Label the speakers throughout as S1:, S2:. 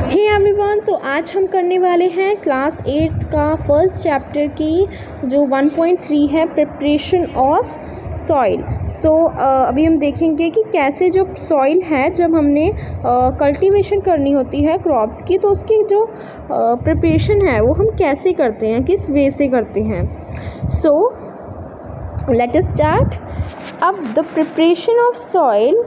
S1: Hey everyone, तो आज हम करने वाले हैं क्लास 8 का फर्स्ट चैप्टर की जो 1.3 है प्रिपरेशन ऑफ सॉइल। अभी हम देखेंगे कि कैसे जो सॉइल है जब हमने कल्टीवेशन करनी होती है क्रॉप्स की, तो उसकी जो प्रिपरेशन है वो हम कैसे करते हैं, किस वे से करते हैं। So let us start. अब the preparation of soil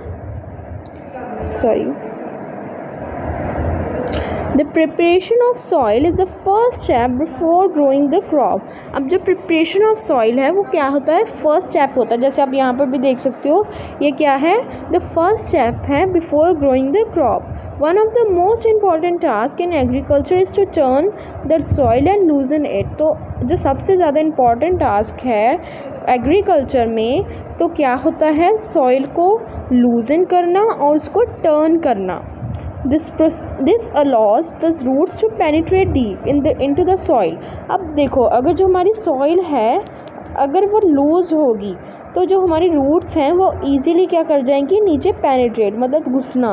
S1: The preparation of soil is the first step before growing the crop. अब जो preparation of soil है वो क्या होता है, first step होता है। जैसे आप यहाँ पर भी देख सकते हो, ये क्या है, the first step है before growing the crop. One of the most important tasks in agriculture is to turn the soil and loosen it. तो जो सबसे ज़्यादा important task है एग्रीकल्चर में, तो क्या होता है, सॉइल को लूजन करना और उसको टर्न करना। This allows the roots to penetrate deep into the soil. अब देखो, अगर जो हमारी सॉइल है अगर वो लूज होगी तो जो हमारी रूट्स हैं वो इजीली क्या कर जाएंगी, नीचे पेनिट्रेट मतलब घुसना,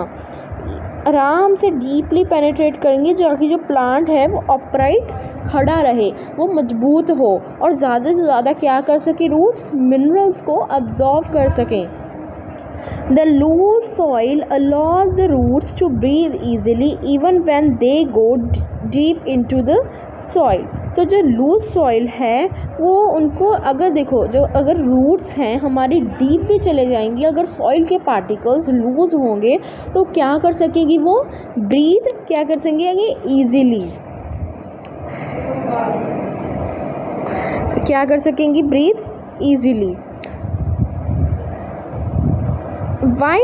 S1: आराम से डीपली पेनिट्रेट करेंगे, ताकि जो प्लांट है वो अपराइट खड़ा रहे, वो मजबूत हो और ज़्यादा से ज़्यादा क्या कर सके, रूट्स मिनरल्स को अब्जॉर्व कर सकें। The loose soil allows the roots to breathe easily even when they go deep into the soil. तो जो लूज सॉइल है वो उनको, अगर देखो जो अगर रूट्स हैं हमारी डीप भी चले जाएंगी, अगर सॉइल के पार्टिकल्स लूज होंगे तो क्या कर सकेगी, वो ब्रीथ क्या कर सकेंगे, ईजीली क्या कर सकेंगी, breathe easily. Why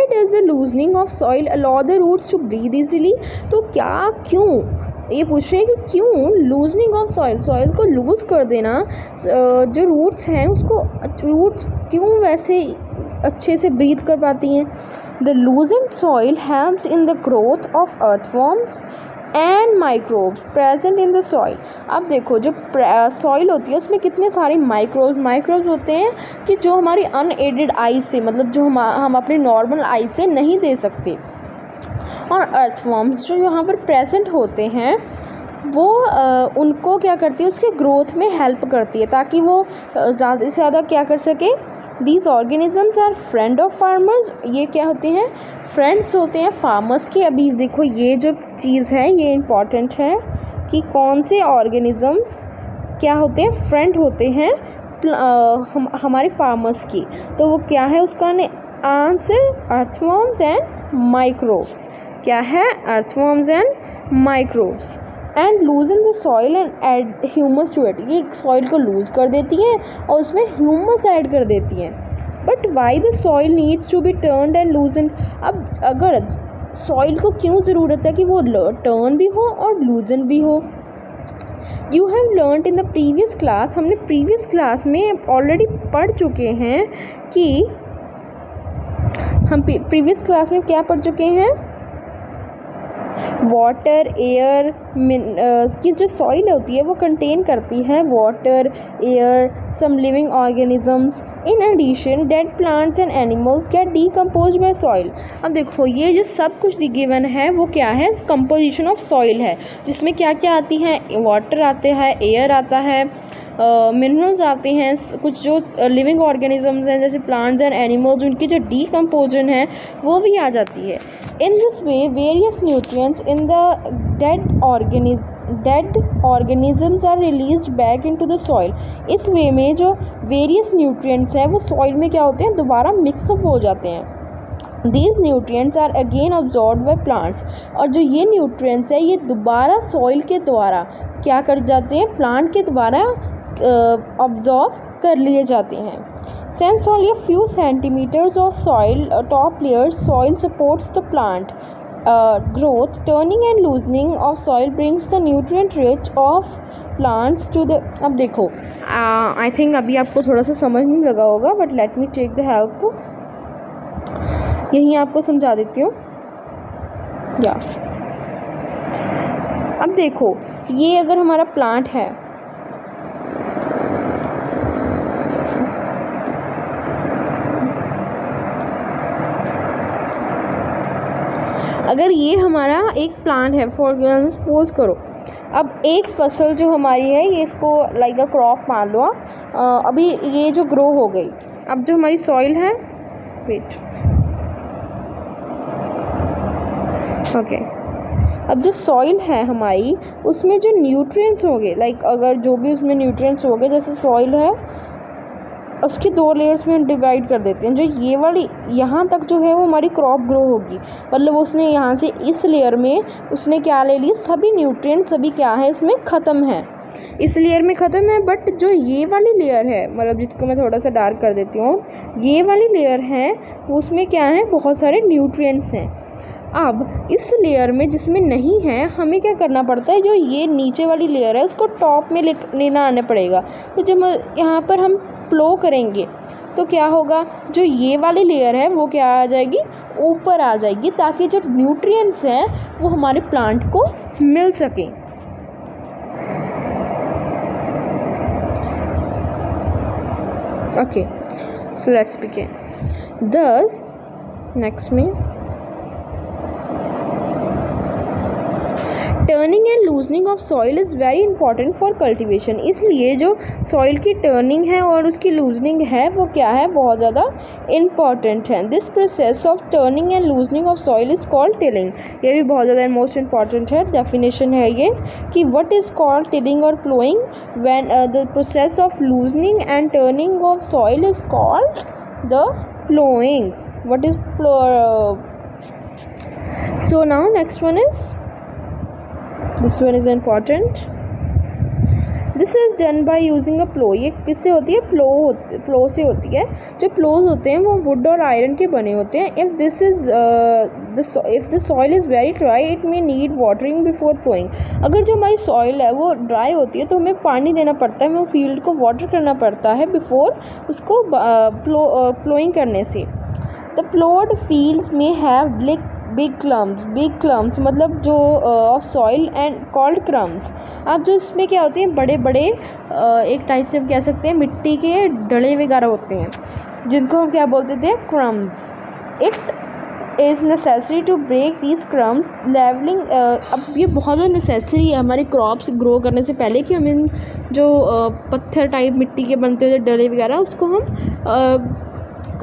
S1: does the loosening of soil allow the roots to breathe easily? तो क्यों ये पूछ रहे हैं कि क्यों लूजनिंग ऑफ सॉइल को लूज कर देना, जो रूट्स हैं उसको, रूट्स क्यों वैसे अच्छे से ब्रीथ कर पाती हैं। The लूजन soil helps in the growth of earthworms and microbes present in the soil. अब देखो, जो सॉइल होती है उसमें कितने सारे माइक्रोब्स होते हैं कि जो हमारी अनएडेड आई से, मतलब जो हम अपने नॉर्मल आई से नहीं दे सकते, और अर्थवॉर्म्स जो यहाँ पर प्रेजेंट होते हैं वो उनको क्या करती है, उसके ग्रोथ में हेल्प करती है ताकि वो ज़्यादा से ज़्यादा क्या कर सके। These organisms are friend of farmers. ये क्या होते हैं, फ्रेंड्स होते हैं फार्मर्स के। अभी देखो ये जो चीज़ है ये इम्पॉर्टेंट है कि कौन से ऑर्गेनिजम्स क्या होते हैं, फ्रेंड होते हैं हमारे फार्मर्स की। तो वो क्या है, उसका आंसर अर्थवॉर्म्स एंड माइक्रोब्स। क्या है, earthworms and microbes. And loosen the soil and add humus to it. ये सॉइल को लूज कर देती हैं और उसमें ह्यूमस ऐड कर देती हैं। But why the soil needs to be turned and loosen. अब अगर सॉइल को क्यों ज़रूरत है कि वो टर्न भी हो और लूजन भी हो। You have learned in the previous class, हमने प्रीवियस क्लास में ऑलरेडी पढ़ चुके हैं कि हम प्रीवियस क्लास में क्या पढ़ चुके हैं, वाटर, एयर की जो सॉइल होती है वो कंटेन करती है water, air, some living organisms. In addition dead plants and animals get decompose by soil. अब देखो ये जो सब कुछ गिवन है वो क्या है, कंपोजिशन ऑफ सॉइल है, जिसमें क्या क्या आती है, वाटर आते हैं, एयर आता है, मिनरल्स आते हैं, कुछ जो लिविंग ऑर्गेनिजम्स हैं जैसे प्लांट्स एंड एनिमल्स, उनकी जो डीकम्पोजन है वो भी आ जाती है। In this way various nutrients in the dead organisms are released back into the soil. इस वे में जो वेरियस न्यूट्रिएंट्स हैं वो सॉइल में क्या होते हैं, दोबारा मिक्सअप हो जाते हैं। These nutrients are again absorbed by plants. और जो ये न्यूट्रिएंट्स है ये दोबारा सॉइल के द्वारा क्या कर जाते हैं, प्लांट के द्वारा अब्जॉर्ब कर लिए जाते हैं। Since only a few centimeters of soil top layer soil supports the plant growth, turning and loosening of soil brings the nutrient rich of plants to the। अब देखो आई थिंक अभी आपको थोड़ा सा समझ नहीं लगा होगा, but let me take the help, यहीं आपको समझा देती हूँ। या अब देखो ये अगर हमारा प्लांट है, अगर ये हमारा एक प्लांट है, फॉर एग्जाम्पल सपोज करो, अब एक फसल जो हमारी है ये इसको लाइक अ क्रॉप मान लो, अभी ये जो ग्रो हो गई, अब जो हमारी सॉइल है, वेट, ओके, अब जो सॉइल है हमारी उसमें जो न्यूट्रिएंट्स होंगे, लाइक अगर जो भी उसमें न्यूट्रिएंट्स होंगे, जैसे सॉइल है उसके 2 लेयर्स में डिवाइड कर देते हैं, जो ये वाली यहाँ तक जो है वो हमारी क्रॉप ग्रो होगी, मतलब उसने यहाँ से इस लेयर में उसने क्या ले लिया, सभी न्यूट्रिएंट्स सभी क्या है इसमें ख़त्म है, इस लेयर में ख़त्म है। बट जो ये वाली लेयर है, मतलब जिसको मैं थोड़ा सा डार्क कर देती हूँ, ये वाली लेयर है उसमें क्या है, बहुत सारे न्यूट्रिएंट्स हैं। अब इस लेयर में जिसमें नहीं है, हमें क्या करना पड़ता है, जो ये नीचे वाली लेयर है उसको टॉप में लेना आना पड़ेगा। तो जब यहाँ पर हम प्लो करेंगे तो क्या होगा, जो ये वाली लेयर है वो क्या आ जाएगी, ऊपर आ जाएगी, ताकि जो न्यूट्रिएंट्स हैं वो हमारे प्लांट को मिल सकें। Okay, so let's begin. दस नेक्स्ट में turning and loosening of soil is very important for cultivation. इसलिए जो सॉइल की टर्निंग है और उसकी लूजनिंग है वो क्या है, बहुत ज़्यादा इम्पॉर्टेंट है। This process of turning and loosening of soil is called tilling. ये भी बहुत ज़्यादा मोस्ट इंपॉर्टेंट है, डेफिनेशन है ये कि व्हाट इज़ कॉल्ड टिलिंग और ploughing. When the process of loosening and turning of soil is called the ploughing. What is so now next one is, this one is important, this is done by using a plough. ये किससे होती है, प्लो से होती है। जो प्लोज होते हैं वो वुड और आयरन के बने होते हैं। If this is if the soil is very dry it may need watering before ploughing. अगर जो हमारी सॉइल है वो ड्राई होती है तो हमें पानी देना पड़ता है, हमें फील्ड को वाटर करना पड़ता है बिफोर उसको प्लोइंग करने से। द प्लोड फील्ड्स में हैव बिग क्लम्स मतलब जो of soil and called crumbs. अब जो इसमें क्या होते हैं, बड़े बड़े एक टाइप से हम कह सकते हैं मिट्टी के डले वगैरह होते हैं, जिनको हम क्या बोलते थे, crumbs. It is necessary to break these crumbs levelling. अब ये बहुत ज़्यादा नेसेसरी है हमारी क्रॉप्स ग्रो करने से पहले कि हम इन जो पत्थर टाइप मिट्टी के बनते हुए डले वगैरह उसको हम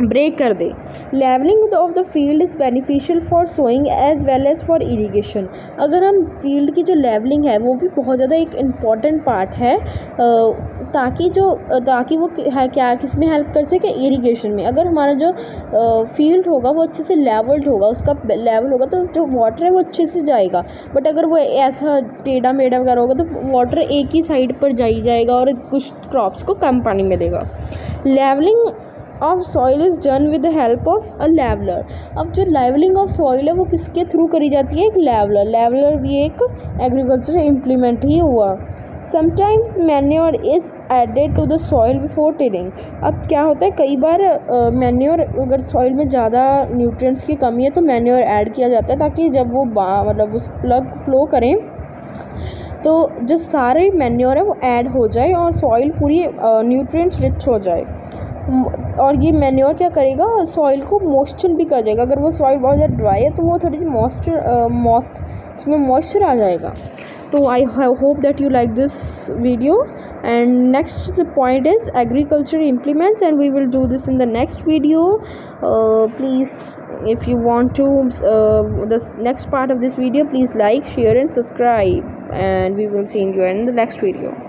S1: ब्रेक कर दे। Levelling of the field is beneficial for sowing as well as for irrigation. अगर हम फील्ड की जो लेवलिंग है वो भी बहुत ज़्यादा एक इम्पॉर्टेंट पार्ट है, ताकि वो है क्या किस में हेल्प कर सके, इरीगेशन में। अगर हमारा जो फील्ड होगा वो अच्छे से लेवल्ड होगा, उसका लेवल होगा तो जो वाटर है वो अच्छे से जाएगा। बट अगर वो ऐसा टेढ़ा मेढ़ा वगैरह होगा तो वाटर एक ही साइड पर जाएगा और कुछ क्रॉप्स को कम पानी मिलेगा। Levelling of soil is done with the help of a leveller. अब जो लेवलिंग ऑफ सॉइल है वो किसके थ्रू करी जाती है, एक लेवलर भी एक एग्रीकल्चर इम्प्लीमेंट ही हुआ। Sometimes manure is added to the soil before tilling. अब क्या होता है, कई बार मैन्योर अगर सॉइल में ज़्यादा न्यूट्रिएंट्स की कमी है तो मैन्योर ऐड किया जाता है, ताकि जब वो मतलब उस फ्लो करें तो जो सारे मैन्योर है वो ऐड हो जाए और सॉइल पूरी न्यूट्रिएंट्स रिच हो जाए। और ये मैन्योर क्या करेगा, सॉइल को मॉइस्चर भी कर देगा। अगर वो सॉइल बहुत ज़्यादा ड्राई है तो वो थोड़ी सी उसमें मॉइस्चर आ जाएगा। तो I hope that you like this video, and next the point is agriculture implements, and we will do this in the next video. Please, if you want to the next part of this video, please like, share and subscribe, and we will see you in the next video.